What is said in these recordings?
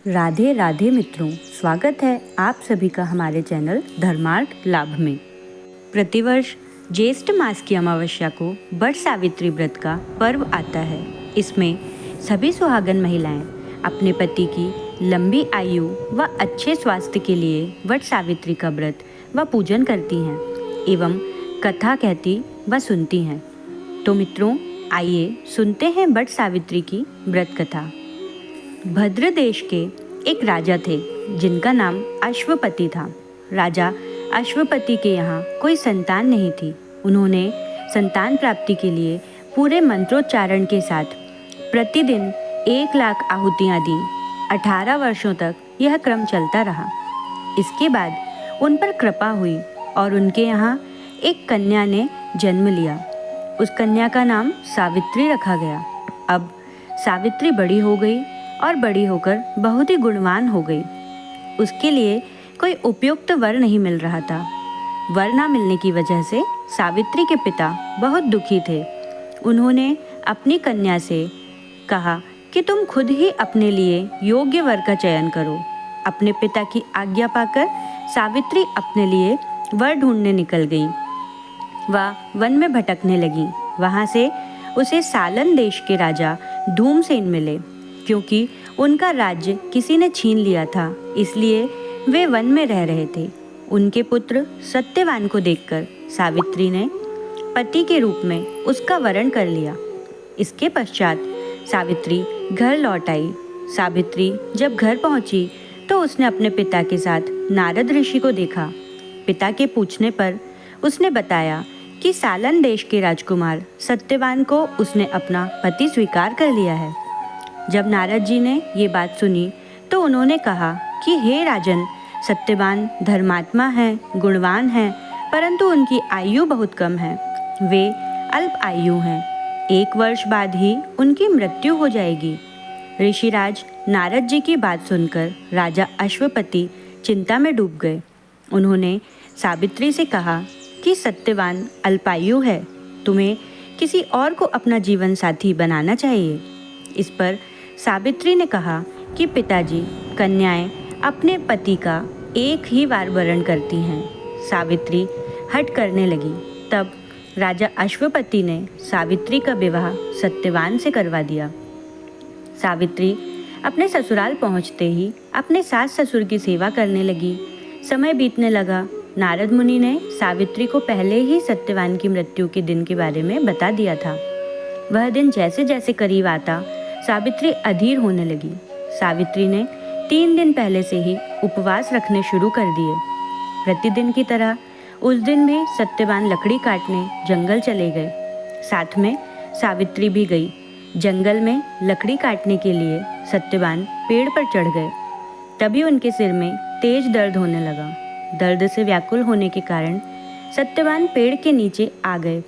राधे राधे मित्रों, स्वागत है आप सभी का हमारे चैनल धर्मार्थ लाभ में। प्रतिवर्ष ज्येष्ठ मास की अमावस्या को वट सावित्री व्रत का पर्व आता है। इसमें सभी सुहागन महिलाएं अपने पति की लंबी आयु व अच्छे स्वास्थ्य के लिए वट सावित्री का व्रत व पूजन करती हैं एवं कथा कहती व सुनती हैं। तो मित्रों, आइए सुनते हैं वट सावित्री की व्रत कथा। भद्र देश के एक राजा थे जिनका नाम अश्वपति था। राजा अश्वपति के यहाँ कोई संतान नहीं थी। उन्होंने संतान प्राप्ति के लिए पूरे मंत्रोच्चारण के साथ प्रतिदिन 1,00,000 आहुतियाँ दी। 18 वर्षों तक यह क्रम चलता रहा। इसके बाद उन पर कृपा हुई और उनके यहाँ एक कन्या ने जन्म लिया। उस कन्या का नाम सावित्री रखा गया। अब सावित्री बड़ी हो गई और बड़ी होकर बहुत ही गुणवान हो गई। उसके लिए कोई उपयुक्त वर नहीं मिल रहा था। वर ना मिलने की वजह से सावित्री के पिता बहुत दुखी थे। उन्होंने अपनी कन्या से कहा कि तुम खुद ही अपने लिए योग्य वर का चयन करो। अपने पिता की आज्ञा पाकर सावित्री अपने लिए वर ढूंढने निकल गई। वह वन में भटकने लगी। वहाँ से उसे सालन देश के राजा धूमसेन मिले। क्योंकि उनका राज्य किसी ने छीन लिया था, इसलिए वे वन में रह रहे थे। उनके पुत्र सत्यवान को देखकर सावित्री ने पति के रूप में उसका वरण कर लिया। इसके पश्चात सावित्री घर लौट आई। सावित्री जब घर पहुंची तो उसने अपने पिता के साथ नारद ऋषि को देखा। पिता के पूछने पर उसने बताया कि सालन देश के राजकुमार सत्यवान को उसने अपना पति स्वीकार कर लिया है। जब नारद जी ने ये बात सुनी तो उन्होंने कहा कि हे राजन, सत्यवान धर्मात्मा हैं, गुणवान हैं, परंतु उनकी आयु बहुत कम है। वे अल्प आयु हैं। 1 वर्ष बाद ही उनकी मृत्यु हो जाएगी। ऋषिराज नारद जी की बात सुनकर राजा अश्वपति चिंता में डूब गए। उन्होंने सावित्री से कहा कि सत्यवान अल्पायु है, तुम्हें किसी और को अपना जीवन साथी बनाना चाहिए। इस पर सावित्री ने कहा कि पिताजी, कन्याएं अपने पति का एक ही बार वरण करती हैं। सावित्री हठ करने लगी। तब राजा अश्वपति ने सावित्री का विवाह सत्यवान से करवा दिया। सावित्री अपने ससुराल पहुंचते ही अपने सास ससुर की सेवा करने लगी। समय बीतने लगा। नारद मुनि ने सावित्री को पहले ही सत्यवान की मृत्यु के दिन के बारे में बता दिया था। वह दिन जैसे जैसे करीब आता, सावित्री अधीर होने लगी। सावित्री ने 3 दिन पहले से ही उपवास रखने शुरू कर दिए। प्रतिदिन की तरह उस दिन भी सत्यवान लकड़ी काटने जंगल चले गए। साथ में सावित्री भी गई। जंगल में लकड़ी काटने के लिए सत्यवान पेड़ पर चढ़ गए। तभी उनके सिर में तेज दर्द होने लगा। दर्द से व्याकुल होने के कारण सत्यवान पेड़ के नीचे आ गए।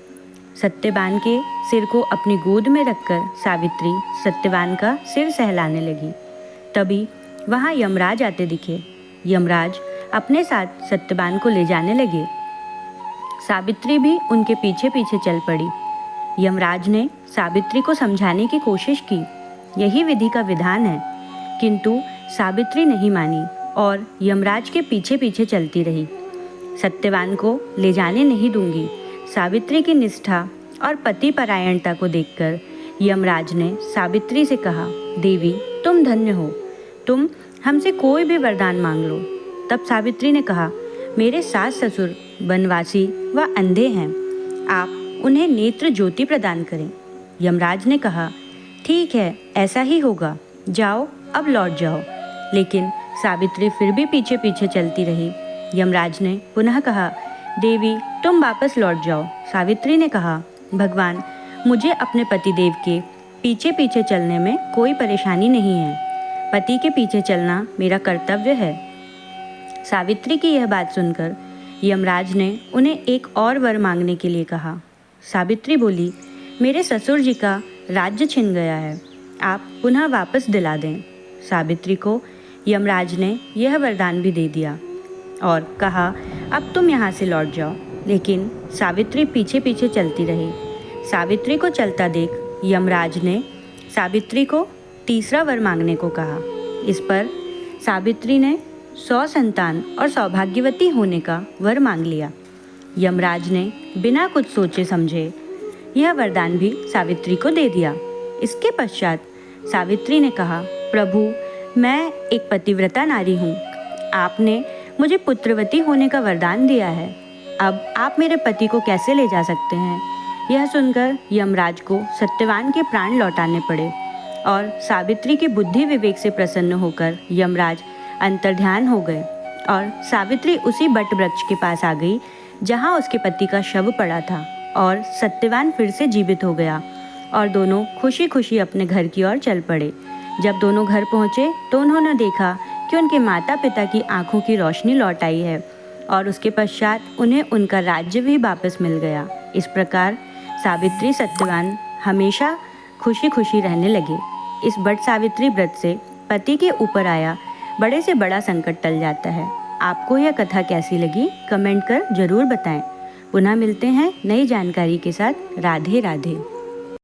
सत्यवान के सिर को अपनी गोद में रखकर सावित्री सत्यवान का सिर सहलाने लगी। तभी वहाँ यमराज आते दिखे। यमराज अपने साथ सत्यवान को ले जाने लगे। सावित्री भी उनके पीछे पीछे चल पड़ी। यमराज ने सावित्री को समझाने की कोशिश की, यही विधि का विधान है, किंतु सावित्री नहीं मानी और यमराज के पीछे पीछे चलती रही। सत्यवान को ले जाने नहीं दूंगी। सावित्री की निष्ठा और पति परायणता को देखकर यमराज ने सावित्री से कहा, देवी, तुम धन्य हो, तुम हमसे कोई भी वरदान मांग लो। तब सावित्री ने कहा, मेरे सास ससुर वनवासी व अंधे हैं, आप उन्हें नेत्र ज्योति प्रदान करें। यमराज ने कहा, ठीक है, ऐसा ही होगा, जाओ अब लौट जाओ। लेकिन सावित्री फिर भी पीछे पीछे चलती रही। यमराज ने पुनः कहा, देवी, तुम वापस लौट जाओ। सावित्री ने कहा, भगवान, मुझे अपने पतिदेव के पीछे पीछे चलने में कोई परेशानी नहीं है। पति के पीछे चलना मेरा कर्तव्य है। सावित्री की यह बात सुनकर यमराज ने उन्हें एक और वर मांगने के लिए कहा। सावित्री बोली, मेरे ससुर जी का राज्य छिन गया है, आप पुनः वापस दिला दें। सावित्री को यमराज ने यह वरदान भी दे दिया और कहा, अब तुम यहाँ से लौट जाओ। लेकिन सावित्री पीछे पीछे चलती रही। सावित्री को चलता देख यमराज ने सावित्री को तीसरा वर मांगने को कहा। इस पर सावित्री ने 100 संतान और सौभाग्यवती होने का वर मांग लिया। यमराज ने बिना कुछ सोचे समझे यह वरदान भी सावित्री को दे दिया। इसके पश्चात सावित्री ने कहा, प्रभु, मैं एक पतिव्रता नारी हूँ। आपने मुझे पुत्रवती होने का वरदान दिया है। अब आप मेरे पति को कैसे ले जा सकते हैं? यह सुनकर यमराज को सत्यवान के प्राण लौटाने पड़े और सावित्री की बुद्धि विवेक से प्रसन्न होकर यमराज अंतर्ध्यान हो गए और सावित्री उसी बट वृक्ष के पास आ गई जहाँ उसके पति का शव पड़ा था और सत्यवान फिर से जीवित हो गया और दोनों खुशी खुशी अपने घर की ओर चल पड़े। जब दोनों घर पहुँचे तो उन्होंने देखा कि उनके माता पिता की आंखों की रोशनी लौट आई है और उसके पश्चात उन्हें उनका राज्य भी वापस मिल गया। इस प्रकार सावित्री सत्यवान हमेशा खुशी खुशी रहने लगे। इस बट सावित्री व्रत से पति के ऊपर आया बड़े से बड़ा संकट टल जाता है। आपको यह कथा कैसी लगी कमेंट कर जरूर बताएं। पुनः मिलते हैं नई जानकारी के साथ। राधे राधे।